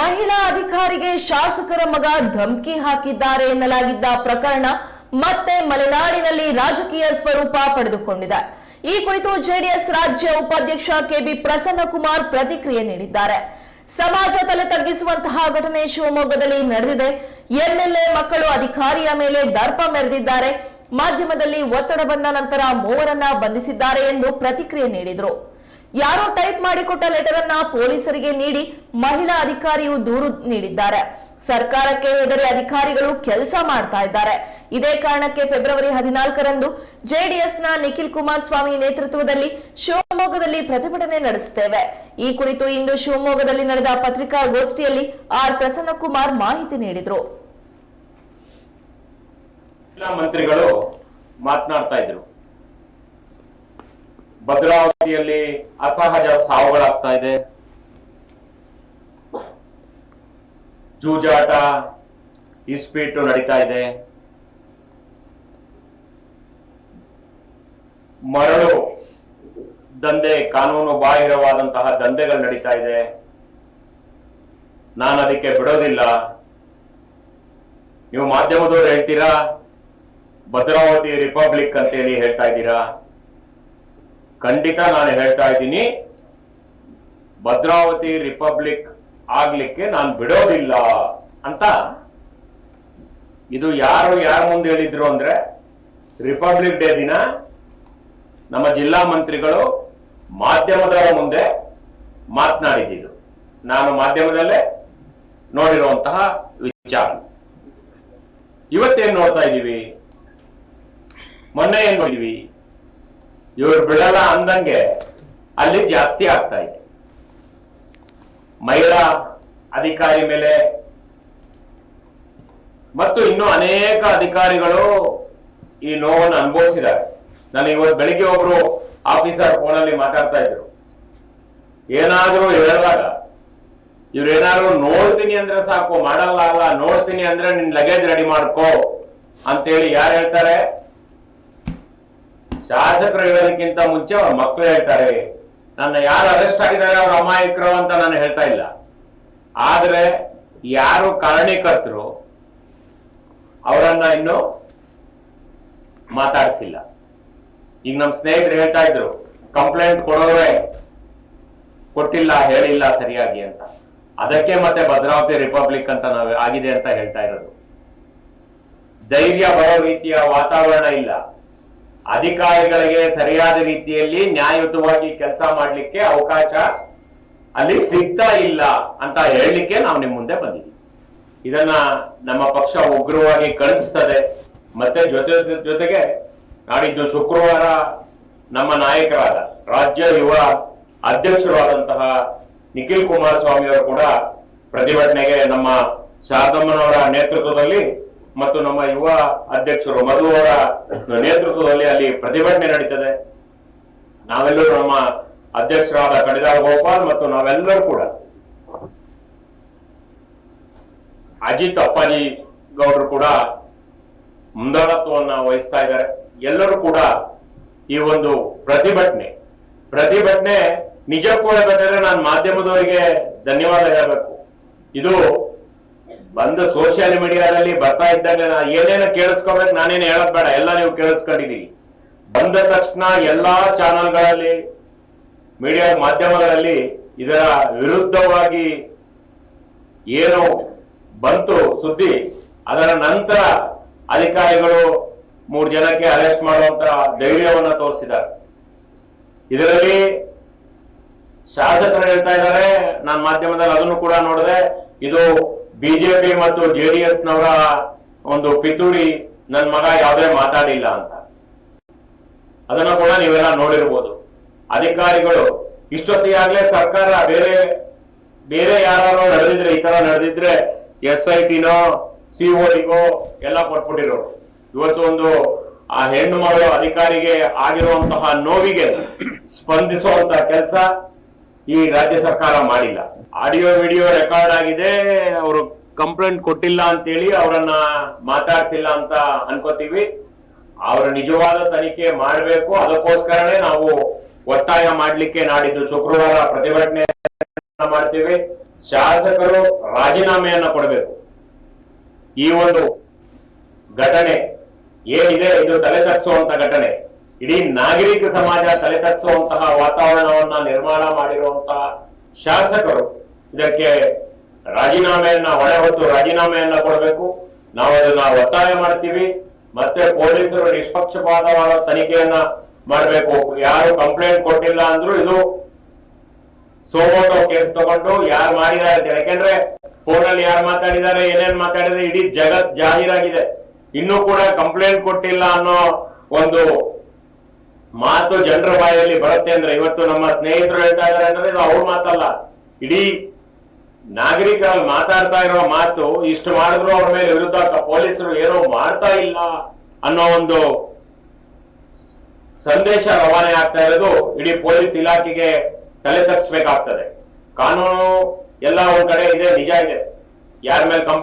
ಮಹಿಳಾ ಅಧಿಕಾರಿಗೆ ಶಾಸಕರ ಮಗ ಧಮಕಿ ಹಾಕಿದ್ದಾರೆ ಎನ್ನಲಾಗಿದ್ದ ಪ್ರಕರಣ ಮತ್ತೆ ಮಲೆನಾಡಿನಲ್ಲಿ ರಾಜಕೀಯ ಸ್ವರೂಪ ಪಡೆದುಕೊಂಡಿದೆ. ಈ ಕುರಿತು ಜೆಡಿಎಸ್ ರಾಜ್ಯ ಉಪಾಧ್ಯಕ್ಷ ಕೆಬಿ ಪ್ರಸನ್ನಕುಮಾರ್ ಪ್ರತಿಕ್ರಿಯೆ ನೀಡಿದ್ದಾರೆ. ಸಮಾಜ ತಲೆ ತಗ್ಗಿಸುವಂತಹ ಘಟನೆ ಶಿವಮೊಗ್ಗದಲ್ಲಿ ನಡೆದಿದೆ. ಎಂಎಲ್ಎ ಮಕ್ಕಳು ಅಧಿಕಾರಿಯ ಮೇಲೆ ದರ್ಪ ಮೆರೆದಿದ್ದಾರೆ. ಮಾಧ್ಯಮದಲ್ಲಿ ಒತ್ತಡ ಬಂದ ನಂತರ ಮೂವರನ್ನ ಬಂಧಿಸಿದ್ದಾರೆ ಎಂದು ಪ್ರತಿಕ್ರಿಯೆ ನೀಡಿದರು. ಯಾರೋ ಟೈಪ್ ಮಾಡಿಕೊಟ್ಟ ಲೆಟರ್ ಅನ್ನ ಪೊಲೀಸರಿಗೆ ನೀಡಿ ಮಹಿಳಾ ಅಧಿಕಾರಿಯು ದೂರು ನೀಡಿದ್ದಾರೆ. ಸರ್ಕಾರಕ್ಕೆ ಹೆದರಿ ಅಧಿಕಾರಿಗಳು ಕೆಲಸ ಮಾಡ್ತಾ ಇದ್ದಾರೆ. ಇದೇ ಕಾರಣಕ್ಕೆ ಫೆಬ್ರವರಿ 14ರಂದು ಜೆಡಿಎಸ್ನ ನಿಖಿಲ್ ಕುಮಾರಸ್ವಾಮಿ ನೇತೃತ್ವದಲ್ಲಿ ಶಿವಮೊಗ್ಗದಲ್ಲಿ ಪ್ರತಿಭಟನೆ ನಡೆಸುತ್ತೇವೆ. ಈ ಕುರಿತು ಇಂದು ಶಿವಮೊಗ್ಗದಲ್ಲಿ ನಡೆದ ಪತ್ರಿಕಾಗೋಷ್ಠಿಯಲ್ಲಿ ಆರ್ ಪ್ರಸನ್ನಕುಮಾರ್ ಮಾಹಿತಿ ನೀಡಿದರು. ಮಂತ್ರಿಗಳು ಮಾತನಾಡ್ತಾ ಇದ್ರು, ಭದ್ರಾವತಿಯಲ್ಲಿ ಅಸಹಜ ಸಾವುಗಳಾಗ್ತಾ ಇದೆ, ಜೂಜಾಟ ಇಸ್ಪೀಟು ನಡೀತಾ ಇದೆ, ಮರಳು ದಂಧೆ, ಕಾನೂನು ಬಾಹಿರವಾದಂತಹ ದಂಧೆಗಳು ನಡೀತಾ ಇದೆ, ನಾನು ಅದಕ್ಕೆ ಬಿಡೋದಿಲ್ಲ. ನೀವು ಮಾಧ್ಯಮದವರು ಹೇಳ್ತೀರಾ ಭದ್ರಾವತಿ ರಿಪಬ್ಲಿಕ್ ಅಂತೇಳಿ ಹೇಳ್ತಾ ಇದ್ದೀರಾ. ಖಂಡಿತ ನಾನು ಹೇಳ್ತಾ ಇದ್ದೀನಿ, ಭದ್ರಾವತಿ ರಿಪಬ್ಲಿಕ್ ಆಗ್ಲಿಕ್ಕೆ ನಾನು ಬಿಡೋದಿಲ್ಲ ಅಂತ. ಇದು ಯಾರ ಮುಂದೆ ಹೇಳಿದ್ರು ಅಂದ್ರೆ, ರಿಪಬ್ಲಿಕ್ ಡೇ ದಿನ ನಮ್ಮ ಜಿಲ್ಲಾ ಮಂತ್ರಿಗಳು ಮಾಧ್ಯಮದವರ ಮುಂದೆ ಮಾತನಾಡಿದ್ದು ನಾನು ಮಾಧ್ಯಮದಲ್ಲೇ ನೋಡಿರುವಂತಹ ವಿಚಾರ. ಇವತ್ತೇನ್ ನೋಡ್ತಾ ಇದ್ದೀವಿ, ಮೊನ್ನೆ ಏನ್ ನೋಡಿದ್ವಿ, ಇವ್ರು ಬಿಡಲ್ಲ ಅಂದಂಗೆ ಅಲ್ಲಿ ಜಾಸ್ತಿ ಆಗ್ತಾ ಇದೆ. ಮಹಿಳಾ ಅಧಿಕಾರಿ ಮೇಲೆ ಮತ್ತು ಇನ್ನೂ ಅನೇಕ ಅಧಿಕಾರಿಗಳು ಈ ನೋವನ್ನು ಅನುಭವಿಸಿದ್ದಾರೆ. ನಾನು ಇವತ್ತು ಬೆಳಿಗ್ಗೆ ಒಬ್ರು ಆಫೀಸರ್ ಫೋನಲ್ಲಿ ಮಾತಾಡ್ತಾ ಇದ್ರು, ಏನಾದ್ರೂ ಹೇಳಿದಾಗ ಇವ್ರೇನಾದ್ರು ನೋಡ್ತೀನಿ ಅಂದ್ರೆ ಸಾಕು, ಮಾಡಲ್ಲ ಅಲ್ಲ, ನೋಡ್ತೀನಿ ಅಂದ್ರೆ ನಿನ್ ಲಗೇಜ್ ರೆಡಿ ಮಾಡ್ಕೋ ಅಂತೇಳಿ ಯಾರು ಹೇಳ್ತಾರೆ? ಶಾಸಕರು ಹೇಳೋದಕ್ಕಿಂತ ಮುಂಚೆ ಅವ್ರ ಮಕ್ಕಳು ಹೇಳ್ತಾರೆ. ನನ್ನ ಯಾರು ಅರೆಸ್ಟ್ ಆಗಿದ್ದಾರೆ ಅವ್ರ ಅಮಾಯಕರು ಅಂತ ನಾನು ಹೇಳ್ತಾ ಇಲ್ಲ, ಆದ್ರೆ ಯಾರು ಕಾರಣೀಕರ್ತರು ಅವರನ್ನ ಇನ್ನು ಮಾತಾಡಿಸಿಲ್ಲ. ಈಗ ನಮ್ಮ ಸ್ನೇಹಿತರು ಹೇಳ್ತಾ ಇದ್ರು, ಕಂಪ್ಲೇಂಟ್ ಕೊಡೋರೆ ಕೊಟ್ಟಿಲ್ಲ, ಹೇಳಿಲ್ಲ ಸರಿಯಾಗಿ ಅಂತ. ಅದಕ್ಕೆ ಮತ್ತೆ ಭದ್ರಾವತಿ ರಿಪಬ್ಲಿಕ್ ಅಂತ ನಾವು ಆಗಿದೆ ಅಂತ ಹೇಳ್ತಾ ಇರೋದು. ಧೈರ್ಯ ಬರೋ ರೀತಿಯ ವಾತಾವರಣ ಇಲ್ಲ, ಅಧಿಕಾರಿಗಳಿಗೆ ಸರಿಯಾದ ರೀತಿಯಲ್ಲಿ ನ್ಯಾಯಯುತವಾಗಿ ಕೆಲಸ ಮಾಡ್ಲಿಕ್ಕೆ ಅವಕಾಶ ಅಲ್ಲಿ ಸಿಗ್ತಾ ಇಲ್ಲ ಅಂತ ಹೇಳಲಿಕ್ಕೆ ನಾವು ನಿಮ್ ಮುಂದೆ ಬಂದಿದ್ದೀವಿ. ಇದನ್ನ ನಮ್ಮ ಪಕ್ಷ ಉಗ್ರವಾಗಿ ಖಂಡಿಸ್ತದೆ. ಮತ್ತೆ ಜೊತೆಗೆ ನಾಡಿದ್ದು ಶುಕ್ರವಾರ ನಮ್ಮ ನಾಯಕರಾದ ರಾಜ್ಯ ಯುವ ಅಧ್ಯಕ್ಷರಾದಂತಹ ನಿಖಿಲ್ ಕುಮಾರಸ್ವಾಮಿ ಅವರು ಕೂಡ ಪ್ರತಿಭಟನೆಗೆ ನಮ್ಮ ಶಾರದಮ್ಮನವರ ನೇತೃತ್ವದಲ್ಲಿ ಮತ್ತು ನಮ್ಮ ಯುವ ಅಧ್ಯಕ್ಷರು ಮಧು ಅವರ ನೇತೃತ್ವದಲ್ಲಿ ಅಲ್ಲಿ ಪ್ರತಿಭಟನೆ ನಡೀತದೆ. ನಾವೆಲ್ಲರೂ ನಮ್ಮ ಅಧ್ಯಕ್ಷರಾದ ಕಡಿದಾಳ್ ಗೋಪಾಲ್ ಮತ್ತು ನಾವೆಲ್ಲರೂ ಕೂಡ ಅಜಿತ್ ಅಪ್ಪಾಜಿ ಗೌಡರು ಕೂಡ ಮುಂದಾಳತ್ವವನ್ನ ವಹಿಸ್ತಾ ಇದ್ದಾರೆ. ಎಲ್ಲರೂ ಕೂಡ ಈ ಒಂದು ಪ್ರತಿಭಟನೆ ನಿಜಕ್ಕೂ ಹೇಳ್ಬೇಕಾದ್ರೆ ನಾನು ಮಾಧ್ಯಮದವರಿಗೆ ಧನ್ಯವಾದ ಹೇಳಬೇಕು. ಇದು ಬಂದು ಸೋಷಿಯಲ್ ಮೀಡಿಯಾದಲ್ಲಿ ಬರ್ತಾ ಇದ್ದಂಗೆ ಏನೇನೋ ಕೇಳಿಸ್ಕೋಬೇಕು, ನಾನೇನು ಹೇಳೋದ್ ಬೇಡ, ಎಲ್ಲ ನೀವು ಕೇಳಿಸ್ಕೊಂಡಿದ್ದೀವಿ. ಬಂದ ತಕ್ಷಣ ಎಲ್ಲಾ ಚಾನೆಲ್ಗಳಲ್ಲಿ, ಮೀಡಿಯಾ ಮಾಧ್ಯಮಗಳಲ್ಲಿ ಇದರ ವಿರುದ್ಧವಾಗಿ ಏನು ಬಂತು ಸುದ್ದಿ, ಅದರ ನಂತರ ಅಧಿಕಾರಿಗಳು 3 ಜನಕ್ಕೆ ಅರೆಸ್ಟ್ ಮಾಡುವಂತ ಧೈರ್ಯವನ್ನ ತೋರಿಸಿದ್ದಾರೆ. ಇದರಲ್ಲಿ ಶಾಸಕರು ಹೇಳ್ತಾ ಇದ್ದಾರೆ, ನಾನು ಮಾಧ್ಯಮದಲ್ಲಿ ಅದನ್ನು ಕೂಡ ನೋಡಿದೆ, ಇದು ಬಿಜೆಪಿ ಮತ್ತು ಜೆಡಿಎಸ್ ನವರ ಒಂದು ಪಿತೂರಿ, ನನ್ನ ಮಗ ಯಾವುದೇ ಮಾತಾಡಿಲ್ಲ ಅಂತ. ಅದನ್ನು ಕೂಡ ನೀವೆಲ್ಲ ನೋಡಿರ್ಬೋದು. ಅಧಿಕಾರಿಗಳು ಇಷ್ಟೊತ್ತಿಗಾಗ್ಲೇ ಸರ್ಕಾರ ಬೇರೆ ಯಾರು ನಡೆದಿದ್ರೆ, ಈ ತರ ನಡೆದಿದ್ರೆ SITನೋ CODಗೋ ಎಲ್ಲ ಕೊಟ್ಬಿಟ್ಟಿರೋರು. ಇವತ್ತು ಒಂದು ಆ ಹೆಣ್ಣು ಮಗಳು ಅಧಿಕಾರಿಗೆ ಆಗಿರುವಂತಹ ನೋವಿಗೆ ಸ್ಪಂದಿಸುವಂತ ಕೆಲಸ ಈ ರಾಜ್ಯ ಸರ್ಕಾರ ಮಾಡಿಲ್ಲ. ಆಡಿಯೋ ವಿಡಿಯೋ ರೆಕಾರ್ಡ್ ಆಗಿದೆ, ಅವರು ಕಂಪ್ಲೇಂಟ್ ಕೊಟ್ಟಿಲ್ಲ ಅಂತೇಳಿ ಅವರನ್ನ ಮಾತಾಡ್ಸಿಲ್ಲ ಅಂತ ಅನ್ಕೋತೀವಿ. ಅವರ ನಿಜವಾದ ತನಿಖೆ ಮಾಡಬೇಕು. ಅದಕ್ಕೋಸ್ಕರನೇ ನಾವು ಒತ್ತಾಯ ಮಾಡ್ಲಿಕ್ಕೆ ನಾಡಿದ್ದು ಶುಕ್ರವಾರ ಪ್ರತಿಭಟನೆ ಮಾಡ್ತೀವಿ. ಶಾಸಕರು ರಾಜೀನಾಮೆಯನ್ನ ಕೊಡಬೇಕು. ಈ ಒಂದು ಘಟನೆ ಏನಿದೆ ಇದು ತಲೆ ತಗ್ಗಿಸುವಂತ ಘಟನೆ. ಇಡೀ ನಾಗರಿಕ ಸಮಾಜ ತಲೆ ತಗ್ಗಿಸುವಂತಹ ವಾತಾವರಣವನ್ನ ನಿರ್ಮಾಣ ಮಾಡಿರುವಂತಹ ಶಾಸಕರು ಇದಕ್ಕೆ ರಾಜೀನಾಮೆಯನ್ನ ಹೊಣೆ ಹೊತ್ತು ರಾಜೀನಾಮೆಯನ್ನ ಕೊಡಬೇಕು. ನಾವು ಅದನ್ನ ಒತ್ತಾಯ ಮಾಡ್ತೀವಿ. ಮತ್ತೆ ಪೊಲೀಸರು ನಿಷ್ಪಕ್ಷಪಾತವಾದ ತನಿಖೆಯನ್ನ ಮಾಡಬೇಕು. ಯಾರು ಕಂಪ್ಲೇಂಟ್ ಕೊಟ್ಟಿಲ್ಲ ಅಂದ್ರೂ ಇದು ಸೋಮೋಟೋ ಕೇಸ್ ತಗೊಂಡು ಯಾರು ಮಾಡಿದ್ದಾರೆ ಅಂತ. ಯಾಕೆಂದ್ರೆ ಫೋನಲ್ಲಿ ಯಾರು ಮಾತಾಡಿದ್ದಾರೆ, ಏನೇನ್ ಮಾತಾಡಿದ್ರೆ ಇಡೀ ಜಗತ್ ಜಾಹೀರಾಗಿದೆ. ಇನ್ನೂ ಕೂಡ ಕಂಪ್ಲೇಂಟ್ ಕೊಟ್ಟಿಲ್ಲ ಅನ್ನೋ ಒಂದು ಮಾತು ಜನರ ಬಾಯಲ್ಲಿ ಬರುತ್ತೆ ಅಂದ್ರೆ, ಇವತ್ತು ನಮ್ಮ ಸ್ನೇಹಿತರು ಹೇಳ್ತಾ ಇದ್ದಾರೆ ಅಂದ್ರೆ ಇದು ಅವ್ರ ಮಾತಲ್ಲ, ಇಡೀ ನಾಗರಿಕರಲ್ಲಿ ಮಾತಾಡ್ತಾ ಇರೋ ಮಾತು. ಇಷ್ಟು ಮಾಡಿದ್ರು ಅವ್ರ ಮೇಲೆ ವಿರುದ್ಧ ಪೊಲೀಸರು ಏನೋ ಮಾಡ್ತಾ ಇಲ್ಲ ಅನ್ನೋ ಒಂದು ಸಂದೇಶ ರವಾನೆ ಆಗ್ತಾ ಇರೋದು ಇಡೀ ಪೊಲೀಸ್ ಇಲಾಖೆಗೆ ತಲೆ ತಗ್ಸ್ಬೇಕಾಗ್ತದೆ. ಕಾನೂನು ಎಲ್ಲ ಒಂದ್ ಕಡೆ ಇದೆ, ನಿಜ ಇದೆ. ಯಾರ ಮೇಲೆ ಕಂಪ್ಲೇಂಟ್